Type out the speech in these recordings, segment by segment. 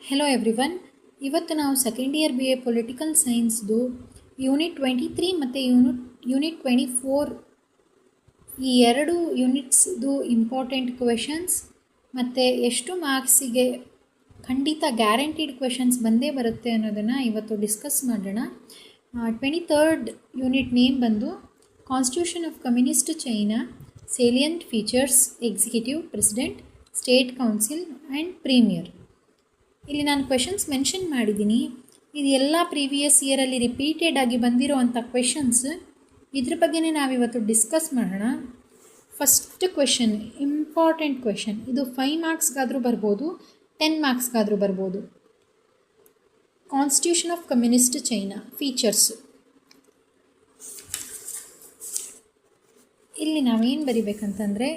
Hello everyone. ಇವತ್ತು ನಾವು second year BA political ಸೈನ್ಸ್ದು ಯೂನಿಟ್ 23 ಮತ್ತು ಯೂನಿಟ್ 24 ಈ ಎರಡು ಯೂನಿಟ್ಸ್ದು ಇಂಪಾರ್ಟೆಂಟ್ ಕ್ವೆಶನ್ಸ್ ಮತ್ತು ಎಷ್ಟು ಮಾರ್ಕ್ಸಿಗೆ ಖಂಡಿತ ಗ್ಯಾರಂಟಿಡ್ ಕ್ವೆಶನ್ಸ್ ಬಂದೇ ಬರುತ್ತೆ ಅನ್ನೋದನ್ನು ಇವತ್ತು ಡಿಸ್ಕಸ್ ಮಾಡೋಣ. 23rd ಯೂನಿಟ್ ನೇಮ್ ಬಂದು constitution of communist China, salient features, executive, president, state council and premier. ಇಲ್ಲಿ ನಾನು ಕ್ವೆಶನ್ಸ್ ಮೆನ್ಷನ್ ಮಾಡಿದ್ದೀನಿ. ಇದು ಎಲ್ಲ ಪ್ರೀವಿಯಸ್ ಇಯರಲ್ಲಿ ರಿಪೀಟೆಡ್ ಆಗಿ ಬಂದಿರೋ ಅಂಥ ಕ್ವೆಶನ್ಸ್. ಇದ್ರ ಬಗ್ಗೆನೇ ನಾವಿವತ್ತು ಡಿಸ್ಕಸ್ ಮಾಡೋಣ. First question, important question. ಇದು 5 ಮಾರ್ಕ್ಸ್ಗಾದರೂ ಬರ್ಬೋದು, 10 ಮಾರ್ಕ್ಸ್ಗಾದರೂ ಬರ್ಬೋದು. Constitution of communist China features. ಇಲ್ಲಿ ನಾವೇನು ಬರಿಬೇಕಂತಂದರೆ,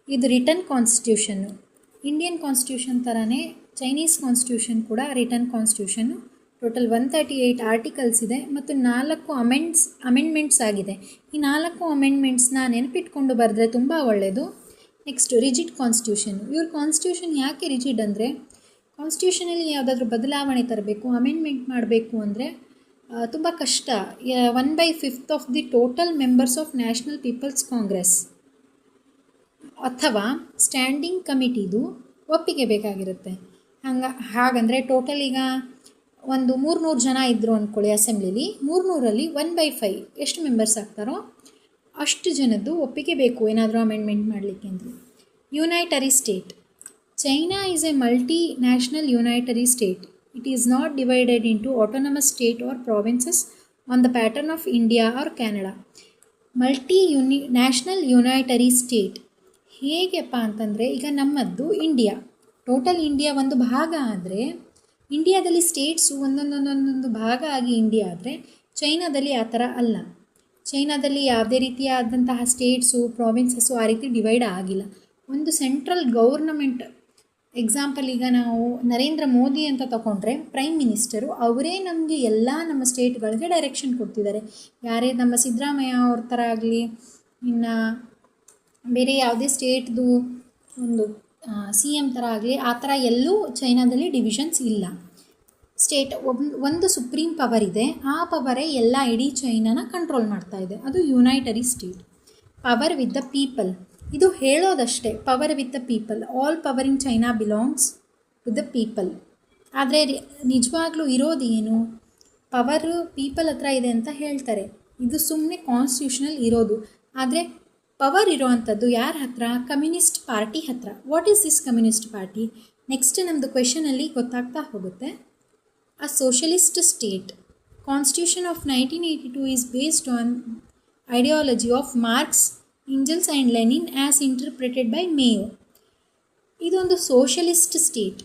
ಇದು ರಿಟರ್ನ್ ಕಾನ್ಸ್ಟಿಟ್ಯೂಷನ್ನು. ಇಂಡಿಯನ್ ಕಾನ್ಸ್ಟಿಟ್ಯೂಷನ್ ಥರನೇ ಚೈನೀಸ್ ಕಾನ್ಸ್ಟಿಟ್ಯೂಷನ್ ಕೂಡ ರಿಟರ್ನ್ ಕಾನ್ಸ್ಟಿಟ್ಯೂಷನ್ನು. ಟೋಟಲ್ 138 ಆರ್ಟಿಕಲ್ಸ್ ಇದೆ ಮತ್ತು 4 ಅಮೆಂಡ್ಮೆಂಟ್ಸ್ ಆಗಿದೆ. ಈ 4 ಅಮೆಂಡ್ಮೆಂಟ್ಸ್ನ ನೆನಪಿಟ್ಕೊಂಡು ಬರೆದ್ರೆ ತುಂಬ ಒಳ್ಳೆಯದು. Next, rigid constitution. ಇವ್ರ ಕಾನ್ಸ್ಟಿಟ್ಯೂಷನ್ ಯಾಕೆ ರಿಜಿಡ್ ಅಂದರೆ, ಕಾನ್ಸ್ಟಿಟ್ಯೂಷನಲ್ಲಿ ಯಾವುದಾದ್ರೂ ಬದಲಾವಣೆ ತರಬೇಕು, ಅಮೆಂಡ್ಮೆಂಟ್ ಮಾಡಬೇಕು ಅಂದರೆ ತುಂಬ ಕಷ್ಟ. 1/5 of the total members of national people's congress ಅಥವಾ ಸ್ಟ್ಯಾಂಡಿಂಗ್ ಕಮಿಟಿದು ಒಪ್ಪಿಗೆ ಬೇಕಾಗಿರುತ್ತೆ. ಹಾಗಂದರೆ ಟೋಟಲ್ ಈಗ ಒಂದು 300 ಜನ ಇದ್ದರು ಅಂದ್ಕೊಳ್ಳಿ ಅಸೆಂಬ್ಲಿಲಿ. 300ರಲ್ಲಿ 1/5 ಎಷ್ಟು ಮೆಂಬರ್ಸ್ ಆಗ್ತಾರೋ ಅಷ್ಟು ಜನದ್ದು ಒಪ್ಪಿಗೆ ಬೇಕು ಏನಾದರೂ ಅಮೆಂಡ್ಮೆಂಟ್ ಮಾಡಲಿಕ್ಕೆ ಅಂದರೆ. Unitary state. China is a multi national unitary state. It is not divided into autonomous state or provinces on the pattern of India or Canada. National unitary state ಹೇಗೆಪ್ಪ ಅಂತಂದರೆ, ಈಗ ನಮ್ಮದು ಇಂಡಿಯಾ, ಟೋಟಲ್ ಇಂಡಿಯಾ ಒಂದು ಭಾಗ ಆದರೆ, ಇಂಡಿಯಾದಲ್ಲಿ states ಒಂದೊಂದೊಂದೊಂದೊಂದು ಭಾಗ ಆಗಿ ಇಂಡಿಯಾ ಆದರೆ, ಚೈನಾದಲ್ಲಿ ಆ ಥರ ಅಲ್ಲ. ಚೈನಾದಲ್ಲಿ ಯಾವುದೇ ರೀತಿಯಾದಂತಹ ಸ್ಟೇಟ್ಸು ಪ್ರಾವಿನ್ಸಸ್ಸು ಆ ರೀತಿ ಡಿವೈಡ್ ಆಗಿಲ್ಲ. ಒಂದು ಸೆಂಟ್ರಲ್ ಗೌರ್ನಮೆಂಟ್. ಎಕ್ಸಾಂಪಲ್, ಈಗ ನಾವು ನರೇಂದ್ರ ಮೋದಿ ಅಂತ ತಗೊಂಡ್ರೆ ಪ್ರೈಮ್ ಮಿನಿಸ್ಟರು, ಅವರೇ ನಮಗೆ ಎಲ್ಲ ನಮ್ಮ ಸ್ಟೇಟ್ಗಳಿಗೆ ಡೈರೆಕ್ಷನ್ ಕೊಡ್ತಿದ್ದಾರೆ. ಯಾರೇ ನಮ್ಮ ಸಿದ್ದರಾಮಯ್ಯ ಅವ್ರ ಥರ ಆಗಲಿ, ಇನ್ನು ಬೇರೆ ಯಾವುದೇ ಸ್ಟೇಟ್ದು ಒಂದು CM ಥರ ಆಗಲಿ, ಆ ಥರ ಎಲ್ಲೂ ಚೈನಾದಲ್ಲಿ ಡಿವಿಷನ್ಸ್ ಇಲ್ಲ. ಸ್ಟೇಟ್ ಒಂದು ಸುಪ್ರೀಂ ಪವರ್ ಇದೆ, ಆ ಪವರೇ ಎಲ್ಲ ಇಡೀ ಚೈನಾನ ಕಂಟ್ರೋಲ್ ಮಾಡ್ತಾ ಇದೆ. ಅದು unitary state. Power with the people. ಇದು ಹೇಳೋದಷ್ಟೇ, power with the people. All power in China belongs with the people. ಆದರೆ ನಿಜವಾಗ್ಲೂ ಇರೋದು ಏನು, ಪವರು ಪೀಪಲ್ ಹತ್ರ ಇದೆ ಅಂತ ಹೇಳ್ತಾರೆ. ಇದು ಸುಮ್ಮನೆ ಕಾನ್ಸ್ಟಿಟ್ಯೂಷನಲ್ ಇರೋದು. ಆದರೆ ಪವರ್ ಇರೋವಂಥದ್ದು ಯಾರ ಹತ್ರ? ಕಮ್ಯುನಿಸ್ಟ್ ಪಾರ್ಟಿ ಹತ್ರ. What is this communist party? Next ನಮ್ಮದು ಕ್ವೆಶನಲ್ಲಿ ಗೊತ್ತಾಗ್ತಾ ಹೋಗುತ್ತೆ. A socialist state. Constitution of 1982 is based on ideology of Marx, Engels and Lenin as interpreted by Mao. ಇದೊಂದು ಸೋಷಲಿಸ್ಟ್ ಸ್ಟೇಟ್,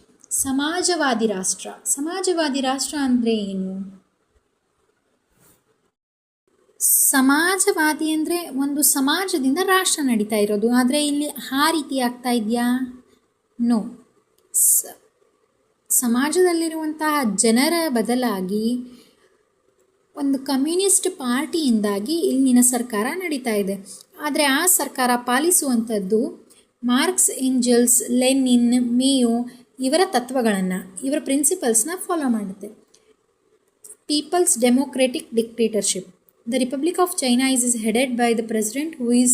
ಸಮಾಜವಾದಿ ರಾಷ್ಟ್ರ. ಸಮಾಜವಾದಿ ರಾಷ್ಟ್ರ ಅಂದರೆ ಏನು? ಸಮಾಜವಾದಿ ಅಂದರೆ ಒಂದು ಸಮಾಜದಿಂದ ರಾಷ್ಟ್ರ ನಡೀತಾ ಇರೋದು. ಆದರೆ ಇಲ್ಲಿ ಆ ರೀತಿ ಆಗ್ತಾ ಇದೆಯಾ? ನೋ. ಸಮಾಜದಲ್ಲಿರುವಂತಹ ಜನರ ಬದಲಾಗಿ ಒಂದು ಕಮ್ಯುನಿಸ್ಟ್ ಪಾರ್ಟಿಯಿಂದಾಗಿ ಇಲ್ಲಿನ ಸರ್ಕಾರ ನಡೀತಾ ಇದೆ. ಆದರೆ ಆ ಸರ್ಕಾರ ಪಾಲಿಸುವಂಥದ್ದು ಮಾರ್ಕ್ಸ್, ಎಂಜಲ್ಸ್, ಲೆನಿನ್, ಮೇಯೋ ಇವರ ತತ್ವಗಳನ್ನು, ಇವರ ಪ್ರಿನ್ಸಿಪಲ್ಸ್ನ ಫಾಲೋ ಮಾಡುತ್ತೆ. People's democratic dictatorship. The Republic of China is headed by the president, who is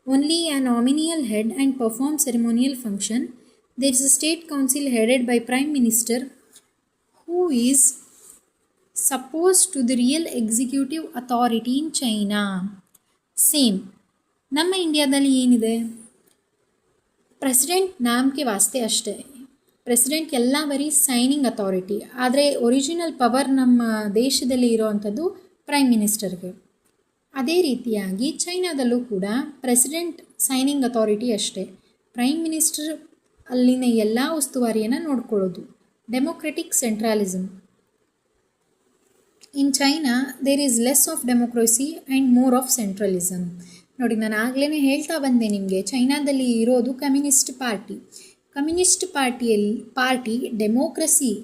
only a nominal head and performs ceremonial function. There is a state council headed by prime minister, who is supposed to the real executive authority in China. Same. ನಮ್ಮ ಇಂಡಿಯಾದಲ್ಲಿ ಏನಿದೆ? President ನಾಮಕೆ ವಾಸ್ತೆ ಅಷ್ಟೇ. President ಎಲ್ಲ ಬರೀ signing authority. ಆದರೆ original power ನಮ್ಮ ದೇಶದಲ್ಲಿ ಇರೋವಂಥದ್ದು ಪ್ರೈಮ್ ಮಿನಿಸ್ಟರ್ಗೆ. ಅದೇ ರೀತಿಯಾಗಿ ಚೈನಾದಲ್ಲೂ ಕೂಡ ಪ್ರೆಸಿಡೆಂಟ್ ಸೈನಿಂಗ್ ಅಥಾರಿಟಿ ಅಷ್ಟೇ. ಪ್ರೈಮ್ ಮಿನಿಸ್ಟರ್ ಅಲ್ಲಿನ ಎಲ್ಲ ಉಸ್ತುವಾರಿಯನ್ನು ನೋಡ್ಕೊಳ್ಳೋದು. Democratic centralism. In China there is less of democracy and more of centralism. ನೋಡಿ, ನಾನು ಆಗಲೇ ಹೇಳ್ತಾ ಬಂದೆ ನಿಮಗೆ, ಚೈನಾದಲ್ಲಿ ಇರೋದು communist party. Communist party democracy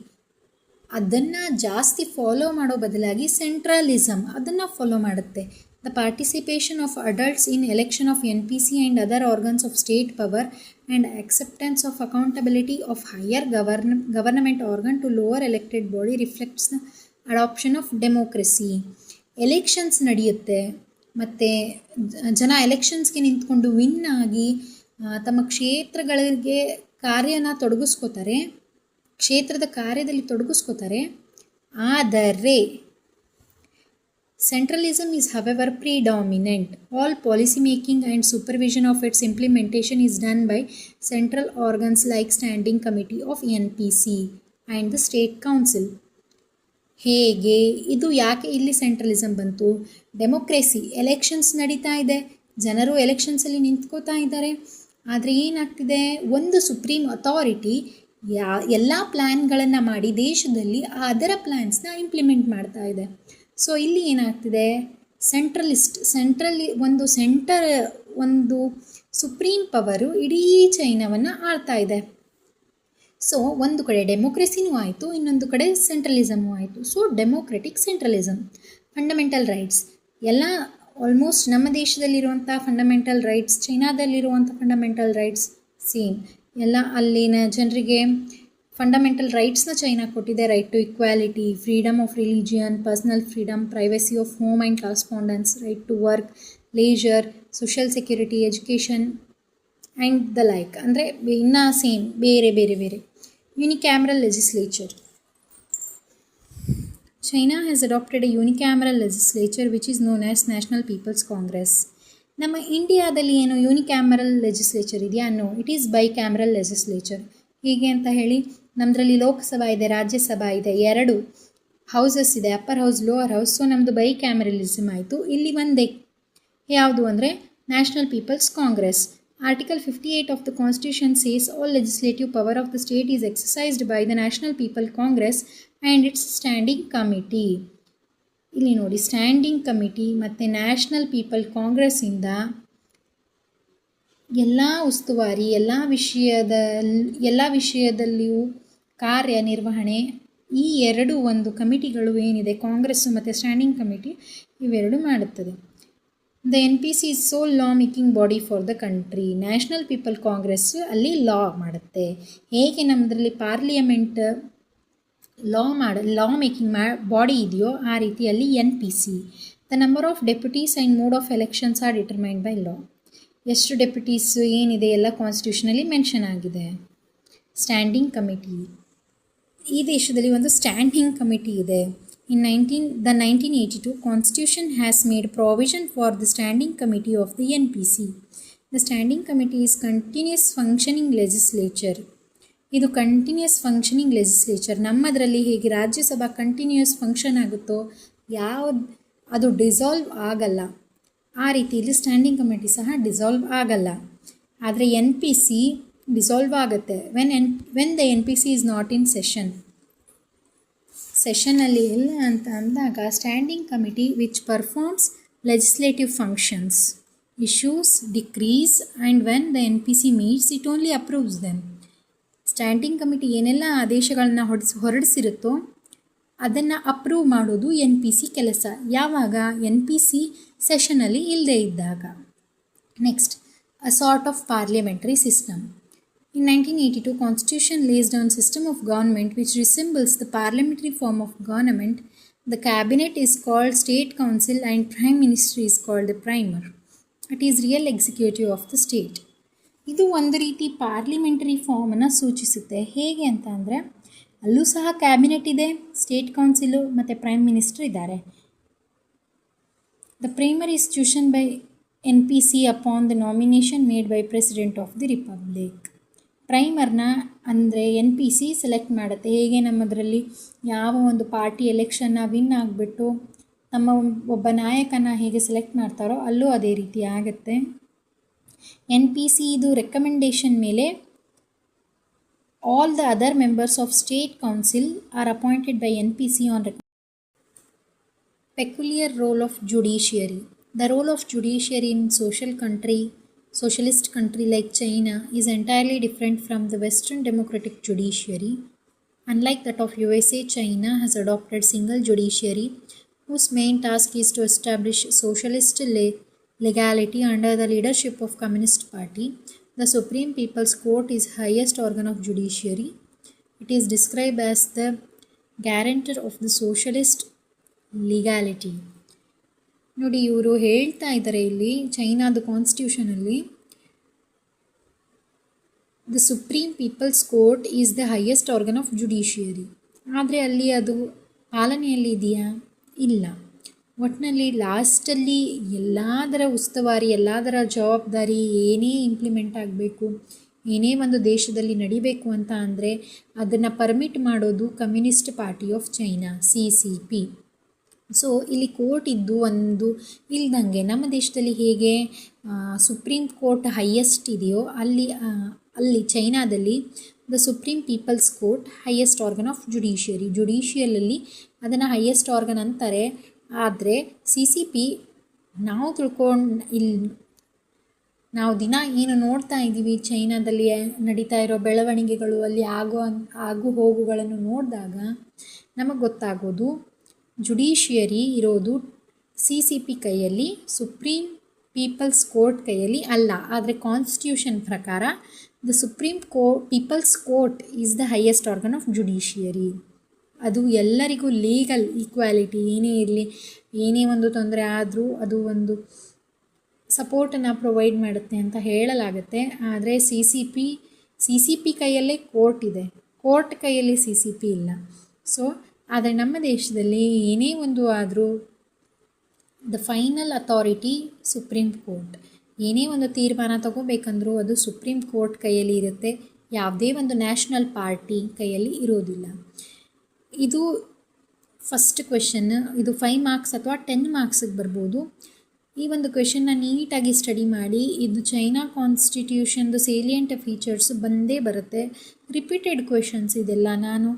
ಅದನ್ನು ಜಾಸ್ತಿ ಫಾಲೋ ಮಾಡೋ ಬದಲಾಗಿ ಸೆಂಟ್ರಲಿಸಮ್ ಅದನ್ನು ಫಾಲೋ ಮಾಡುತ್ತೆ. The participation of adults in election of NPC and other organs of state power and acceptance of accountability of higher government organ to lower elected body reflects the adoption of democracy. Elections ನಡೆಯುತ್ತೆ ಮತ್ತು ಜನ ಎಲೆಕ್ಷನ್ಸ್ಗೆ ನಿಂತ್ಕೊಂಡು win ಆಗಿ ತಮ್ಮ ಕ್ಷೇತ್ರಗಳಿಗೆ ತೊಡಗಿಸ್ಕೋತಾರೆ, ಕ್ಷೇತ್ರದ ಕಾರ್ಯದಲ್ಲಿ ತೊಡಗಿಸ್ಕೋತಾರೆ. ಆದರೆ centralism is however predominant. All policy making and supervision of its implementation is done by central organs like Standing Committee of NPC and the State Council. ಹೇಗೆ ಇದು ಯಾಕೆ ಇಲ್ಲಿ ಸೆಂಟ್ರಲಿಸಮ್ ಬಂತು? ಡೆಮೋಕ್ರೆಸಿ, ಎಲೆಕ್ಷನ್ಸ್ ನಡೀತಾ ಇದೆ, ಜನರು ಎಲೆಕ್ಷನ್ಸಲ್ಲಿ ನಿಂತ್ಕೋತಾ ಇದ್ದಾರೆ. ಆದರೆ ಏನಾಗ್ತಿದೆ, ಒಂದು ಸುಪ್ರೀಂ ಅಥಾರಿಟಿ ಎಲ್ಲ ಪ್ಲ್ಯಾನ್ಗಳನ್ನು ಮಾಡಿ ದೇಶದಲ್ಲಿ ಅದರ ಪ್ಲ್ಯಾನ್ಸ್ನ ಇಂಪ್ಲಿಮೆಂಟ್ ಮಾಡ್ತಾ ಇದೆ. ಸೊ ಇಲ್ಲಿ ಏನಾಗ್ತಿದೆ, ಒಂದು ಸುಪ್ರೀಂ ಪವರು ಇಡೀ ಚೈನಾವನ್ನು ಆಳ್ತಾ ಇದೆ. ಸೊ ಒಂದು ಕಡೆ ಡೆಮೋಕ್ರೆಸಿನೂ ಆಯಿತು, ಇನ್ನೊಂದು ಕಡೆ ಸೆಂಟ್ರಲಿಸಮು ಆಯಿತು. So democratic centralism. Fundamental rights ಎಲ್ಲ ಆಲ್ಮೋಸ್ಟ್ ನಮ್ಮ ದೇಶದಲ್ಲಿರುವಂಥ ಫಂಡಮೆಂಟಲ್ ರೈಟ್ಸ್, ಚೈನಾದಲ್ಲಿರುವಂಥ ಫಂಡಮೆಂಟಲ್ ರೈಟ್ಸ್ ಸೇಮ್. ಎಲ್ಲ ಅಲ್ಲಿನ ಜನರಿಗೆ ಫಂಡಮೆಂಟಲ್ ರೈಟ್ಸ್ನ ಚೈನಾ ಕೊಟ್ಟಿದೆ. Right to equality, freedom of religion, personal freedom, privacy of home and correspondence, right to work, leisure, social security, education and the like. ಅಂದರೆ ಇನ್ನೂ ಸೇಮ್ ಬೇರೆ ಬೇರೆ ಬೇರೆ. Unicameral legislature. China has adopted a unicameral legislature which is known as National People's Congress. ನಮ್ಮ ಇಂಡಿಯಾದಲ್ಲಿ ಏನು unicameral legislature ಇದೆಯಾ? No, it is bicameral legislature. ಹೇಗೆ ಅಂತ ಹೇಳಿ, ನಮ್ಮದ್ರಲ್ಲಿ ಲೋಕಸಭಾ ಇದೆ, ರಾಜ್ಯಸಭಾ ಇದೆ, 2 ಹೌಸಸ್ ಇದೆ, upper house, lower house. So ನಮ್ಮದು ಬೈಕ್ಯಾಮರಲಿಸಮ್ ಆಯಿತು. ಇಲ್ಲಿ ಒಂದೇ ಯಾವುದು ಅಂದರೆ national people's congress. Article 58 of the Constitution says all legislative power of the state is exercised by the National People Congress and its standing committee. ಇಲ್ಲಿ ನೋಡಿ, standing committee ಮತ್ತು national people ಕಾಂಗ್ರೆಸ್ಸಿಂದ ಎಲ್ಲ ಉಸ್ತುವಾರಿ, ಎಲ್ಲ ವಿಷಯದಲ್ಲಿಯೂ ಕಾರ್ಯನಿರ್ವಹಣೆ ಈ 2 ಒಂದು ಕಮಿಟಿಗಳು ಏನಿದೆ, ಕಾಂಗ್ರೆಸ್ಸು ಮತ್ತು ಸ್ಟ್ಯಾಂಡಿಂಗ್ ಕಮಿಟಿ, ಇವೆರಡು ಮಾಡುತ್ತದೆ. The NPC is sole law making body for the country. National people Congress ಅಲ್ಲಿ ಲಾ ಮಾಡುತ್ತೆ. ಹೇಗೆ ನಮ್ಮದ್ರಲ್ಲಿ ಪಾರ್ಲಿಮೆಂಟ್ ಲಾ ಮೇಕಿಂಗ್ ಬಾಡಿ ಇದೆಯೋ ಆ ರೀತಿಯಲ್ಲಿ NPC. The number of deputies and mode of elections are determined by law. ಎಷ್ಟು ಡೆಪ್ಯೂಟೀಸ್ ಏನಿದೆ ಎಲ್ಲ ಕಾನ್ಸ್ಟಿಟ್ಯೂಷನಲ್ಲಿ ಮೆನ್ಷನ್ ಆಗಿದೆ. ಸ್ಟ್ಯಾಂಡಿಂಗ್ ಕಮಿಟಿ, ಈ ದೇಶದಲ್ಲಿ ಒಂದು ಸ್ಟ್ಯಾಂಡಿಂಗ್ ಕಮಿಟಿ ಇದೆ. In the 1982 Constitution has made provision for the Standing Committee of the NPC. The Standing Committee is continuous functioning legislature. ಇದು ಕಂಟಿನ್ಯೂಸ್ ಫಂಕ್ಷನಿಂಗ್ ಲೆಜಿಸ್ಲೇಚರ್. ನಮ್ಮದರಲ್ಲಿ ಹೇಗೆ ರಾಜ್ಯಸಭಾ ಕಂಟಿನ್ಯೂಸ್ ಫಂಕ್ಷನ್ ಆಗುತ್ತೋ, ಅದು ಡಿಸಾಲ್ವ್ ಆಗಲ್ಲ, ಆ ರೀತಿಯಲ್ಲಿ ಸ್ಟ್ಯಾಂಡಿಂಗ್ ಕಮಿಟಿ ಸಹ ಡಿಸಾಲ್ವ್ ಆಗಲ್ಲ. ಆದರೆ NPC ಡಿಸಾಲ್ವ್ ಆಗುತ್ತೆ when the NPC is not in session. ಸೆಷನ್ನಲ್ಲಿ ಇಲ್ಲ ಅಂತ ಅಂದಾಗ standing committee which performs legislative functions, issues decrease and when the NPC meets it only approves them. Standing committee ಏನೆಲ್ಲ ಆದೇಶಗಳನ್ನ ಹೊರಡಿಸಿರುತ್ತೋ ಅದನ್ನು approve ಮಾಡೋದು NPC ಕೆಲಸ. ಯಾವಾಗ? NPC ಸೆಷನಲ್ಲಿ ಇಲ್ಲದೇ ಇದ್ದಾಗ. Next, a sort of parliamentary system. In 1982, Constitution lays down system of government which resembles the parliamentary form of government. The cabinet is called State Council and Prime Minister is called the Premier. It is real executive of the state. ಇದು ಒಂದು ರೀತಿ parliamentary ಫಾರ್ಮನ್ನು ಸೂಚಿಸುತ್ತೆ. ಹೇಗೆ ಅಂತ ಅಂದರೆ, ಅಲ್ಲೂ ಸಹ cabinet ಇದೆ, ಸ್ಟೇಟ್ ಕೌನ್ಸಿಲು ಮತ್ತು ಪ್ರೈಮ್ ಮಿನಿಸ್ಟರ್ ಇದ್ದಾರೆ. The premier is chosen by NPC upon the nomination made by President of the Republic. ಪ್ರೈಮರ್ನ ಅಂದರೆ NPC ಸೆಲೆಕ್ಟ್ ಮಾಡುತ್ತೆ. ಹೇಗೆ ನಮ್ಮದರಲ್ಲಿ ಯಾವ ಒಂದು ಪಾರ್ಟಿ ಎಲೆಕ್ಷನ್ನ ವಿನ್ ಆಗಿಬಿಟ್ಟು ನಮ್ಮ ಒಬ್ಬ ನಾಯಕನ ಹೇಗೆ ಸೆಲೆಕ್ಟ್ ಮಾಡ್ತಾರೋ ಅಲ್ಲೂ ಅದೇ ರೀತಿ ಆಗುತ್ತೆ. NPC ಇದು ರೆಕಮೆಂಡೇಷನ್ ಮೇಲೆ all the other members of state council are appointed by NPC on peculiar role of judiciary. The role of judiciary in socialist country like China is entirely different from the Western democratic judiciary. Unlike that of USA, China has adopted single judiciary whose main task is to establish socialist legality under the leadership of Communist Party. The Supreme People's Court is highest organ of judiciary. It is described as the guarantor of the socialist legality. ನೋಡಿ, ಇವರು ಹೇಳ್ತಾ ಇದ್ದಾರೆ ಇಲ್ಲಿ ಚೈನಾದ ಕಾನ್ಸ್ಟಿಟ್ಯೂಷನಲ್ಲಿ the supreme people's court is the highest organ of judiciary. ಆದರೆ ಅಲ್ಲಿ ಅದು ಪಾಲನೆಯಲ್ಲಿ ಇದೆಯಾ? ಇಲ್ಲ. ಒಟ್ಟಿನಲ್ಲಿ ಲಾಸ್ಟಲ್ಲಿ ಎಲ್ಲದರ ಉಸ್ತುವಾರಿ, ಎಲ್ಲದರ ಜವಾಬ್ದಾರಿ, ಏನೇ ಇಂಪ್ಲಿಮೆಂಟ್ ಆಗಬೇಕು, ಏನೇ ಒಂದು ದೇಶದಲ್ಲಿ ನಡಿಬೇಕು ಅಂತ ಅಂದರೆ ಅದನ್ನು ಪರ್ಮಿಟ್ ಮಾಡೋದು communist party of China, CCP. So ಇಲ್ಲಿ ಕೋರ್ಟ್ ಇದ್ದು ಒಂದು ಇಲ್ದಂಗೆ ನಮ್ಮ ದೇಶದಲ್ಲಿ ಹೇಗೆ ಸುಪ್ರೀಂ ಕೋರ್ಟ್ ಹೈಯೆಸ್ಟ್ ಇದೆಯೋ ಅಲ್ಲಿ ಚೈನಾದಲ್ಲಿ the supreme people's court highest organ of ಜುಡಿಷಿಯಲಲ್ಲಿ ಅದನ್ನು ಹೈಯೆಸ್ಟ್ ಆರ್ಗನ್ ಅಂತಾರೆ. ಆದರೆ CCP ನಾವು ನಾವು ದಿನ ಏನು ನೋಡ್ತಾ ಇದ್ದೀವಿ, ಚೈನಾದಲ್ಲಿ ನಡೀತಾ ಇರೋ ಬೆಳವಣಿಗೆಗಳು, ಅಲ್ಲಿ ಆಗು ಹೋಗುಗಳನ್ನು ನೋಡಿದಾಗ ನಮಗೆ ಗೊತ್ತಾಗೋದು ಜುಡಿಷಿಯರಿ ಇರೋದು CCP ಕೈಯಲ್ಲಿ, ಸುಪ್ರೀಂ ಪೀಪಲ್ಸ್ ಕೋರ್ಟ್ ಕೈಯಲ್ಲಿ ಅಲ್ಲ. ಆದರೆ ಕಾನ್ಸ್ಟಿಟ್ಯೂಷನ್ ಪ್ರಕಾರ the supreme people's court is the highest organ of judiciary. ಅದು ಎಲ್ಲರಿಗೂ ಲೀಗಲ್ ಈಕ್ವಾಲಿಟಿ ಏನೇ ಇರಲಿ, ಏನೇ ಒಂದು ತೊಂದರೆ ಆದರೂ ಅದು ಒಂದು ಸಪೋರ್ಟನ್ನು ಪ್ರೊವೈಡ್ ಮಾಡುತ್ತೆ ಅಂತ ಹೇಳಲಾಗುತ್ತೆ. ಆದರೆ CCP ಕೈಯಲ್ಲೇ ಕೋರ್ಟ್ ಇದೆ, ಕೋರ್ಟ್ ಕೈಯಲ್ಲಿ CCP ಇಲ್ಲ. ಸೊ ಆದರೆ ನಮ್ಮ ದೇಶದಲ್ಲಿ ಏನೇ ಒಂದು ಆದರೂ the final authority supreme court. ಏನೇ ಒಂದು ತೀರ್ಮಾನ ತಗೋಬೇಕಂದ್ರೂ ಅದು ಸುಪ್ರೀಂ ಕೋರ್ಟ್ ಕೈಯಲ್ಲಿ ಇರುತ್ತೆ, ಯಾವುದೇ ಒಂದು ನ್ಯಾಷನಲ್ ಪಾರ್ಟಿ ಕೈಯಲ್ಲಿ ಇರೋದಿಲ್ಲ. ಇದು ಫಸ್ಟ್ ಕ್ವೆಶನ್. ಇದು 5 ಮಾರ್ಕ್ಸ್ ಅಥವಾ 10 ಮಾರ್ಕ್ಸಿಗೆ ಬರ್ಬೋದು. ಈ ಒಂದು ಕ್ವೆಶನ್ನ ನೀಟಾಗಿ ಸ್ಟಡಿ ಮಾಡಿ. ಇದು ಚೈನಾ ಕಾನ್ಸ್ಟಿಟ್ಯೂಷನ್ದು ಸೇಲಿಯಂಟ್ ಫೀಚರ್ಸ್ ಬಂದೇ ಬರುತ್ತೆ. ರಿಪೀಟೆಡ್ ಕ್ವೆಶನ್ಸ್ ಇದೆಲ್ಲ. ನಾನು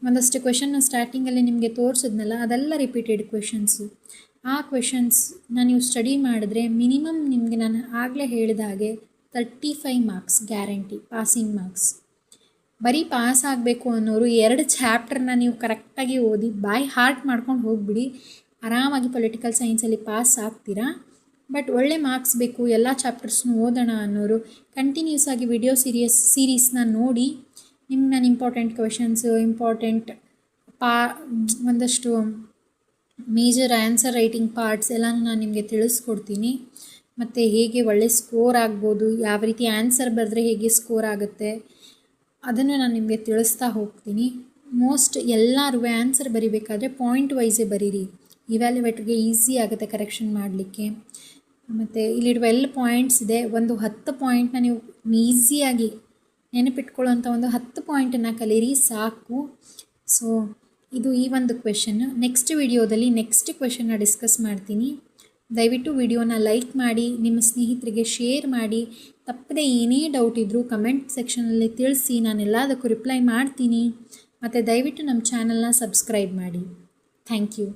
ಒಂದಷ್ಟು ಕ್ವೆಶನ್ನ ಸ್ಟಾರ್ಟಿಂಗಲ್ಲಿ ನಿಮಗೆ ತೋರಿಸಿದ್ನಲ್ಲ, ಅದೆಲ್ಲ ರಿಪೀಟೆಡ್ ಕ್ವೆಶನ್ಸು. ಆ ಕ್ವೆಶನ್ಸ್ನ ನೀವು ಸ್ಟಡಿ ಮಾಡಿದ್ರೆ ಮಿನಿಮಮ್ ನಿಮಗೆ ನಾನು ಆಗಲೇ ಹೇಳಿದ ಹಾಗೆ 35 ಮಾರ್ಕ್ಸ್ ಗ್ಯಾರಂಟಿ, ಪಾಸಿಂಗ್ ಮಾರ್ಕ್ಸ್. ಬರೀ ಪಾಸ್ ಆಗಬೇಕು ಅನ್ನೋರು 2 ಚಾಪ್ಟರ್ನ ನೀವು ಕರೆಕ್ಟಾಗಿ ಓದಿ ಬೈ ಹಾರ್ಟ್ ಮಾಡ್ಕೊಂಡು ಹೋಗಿಬಿಡಿ, ಆರಾಮಾಗಿ ಪೊಲಿಟಿಕಲ್ ಸೈನ್ಸಲ್ಲಿ ಪಾಸ್ ಆಗ್ತೀರಾ. ಬಟ್ ಒಳ್ಳೆ ಮಾರ್ಕ್ಸ್ ಬೇಕು, ಎಲ್ಲ ಚಾಪ್ಟರ್ಸ್ನು ಓದೋಣ ಅನ್ನೋರು ಕಂಟಿನ್ಯೂಸ್ ಆಗಿ ವಿಡಿಯೋ ಸೀರೀಸ್ನ ನೋಡಿ. ನಿಮ್ಗೆ ನಾನು ಇಂಪಾರ್ಟೆಂಟ್ ಕ್ವೆಶನ್ಸು, ಇಂಪಾರ್ಟೆಂಟ್ ಒಂದಷ್ಟು ಮೇಜರ್ ಆನ್ಸರ್ ರೈಟಿಂಗ್ ಪಾರ್ಟ್ಸ್ ಎಲ್ಲನೂ ನಾನು ನಿಮಗೆ ತಿಳಿಸ್ಕೊಡ್ತೀನಿ. ಮತ್ತು ಹೇಗೆ ಒಳ್ಳೆ ಸ್ಕೋರ್ ಆಗ್ಬೋದು, ಯಾವ ರೀತಿ ಆನ್ಸರ್ ಬರೆದ್ರೆ ಹೇಗೆ ಸ್ಕೋರ್ ಆಗುತ್ತೆ ಅದನ್ನು ನಾನು ನಿಮಗೆ ತಿಳಿಸ್ತಾ ಹೋಗ್ತೀನಿ. ಎಲ್ಲರೂ ಆನ್ಸರ್ ಬರಿಬೇಕಾದ್ರೆ ಪಾಯಿಂಟ್ ವೈಸೇ ಬರೀರಿ, ಇವ್ಯಾಲ್ಯುವೇಟ್ರಿಗೆ ಈಸಿ ಆಗುತ್ತೆ ಕರೆಕ್ಷನ್ ಮಾಡಲಿಕ್ಕೆ. ಮತ್ತು ಇಲ್ಲಿ 12 ಪಾಯಿಂಟ್ಸ್ ಇದೆ. ಒಂದು 10 ಪಾಯಿಂಟ್ನ ನೀವು ಈಸಿಯಾಗಿ ನೆನಪಿಟ್ಕೊಳ್ಳೋಂಥ ಒಂದು 10 ಪಾಯಿಂಟನ್ನು ಕಲೀರಿ ಸಾಕು. ಸೊ ಇದು ಈ ಒಂದು ಕ್ವೆಶನ್. ನೆಕ್ಸ್ಟ್ ವಿಡಿಯೋದಲ್ಲಿ ನೆಕ್ಸ್ಟ್ ಕ್ವೆಶನ್ನ ಡಿಸ್ಕಸ್ ಮಾಡ್ತೀನಿ. ದಯವಿಟ್ಟು ವಿಡಿಯೋನ ಲೈಕ್ ಮಾಡಿ, ನಿಮ್ಮ ಸ್ನೇಹಿತರಿಗೆ ಶೇರ್ ಮಾಡಿ. ತಪ್ಪದೆ ಏನೇ ಡೌಟ್ ಇದ್ದರೂ ಕಮೆಂಟ್ ಸೆಕ್ಷನಲ್ಲಿ ತಿಳಿಸಿ, ನಾನು ಎಲ್ಲದಕ್ಕೂ ರಿಪ್ಲೈ ಮಾಡ್ತೀನಿ. ಮತ್ತು ದಯವಿಟ್ಟು ನಮ್ಮ ಚಾನಲ್ನ ಸಬ್ಸ್ಕ್ರೈಬ್ ಮಾಡಿ. Thank you.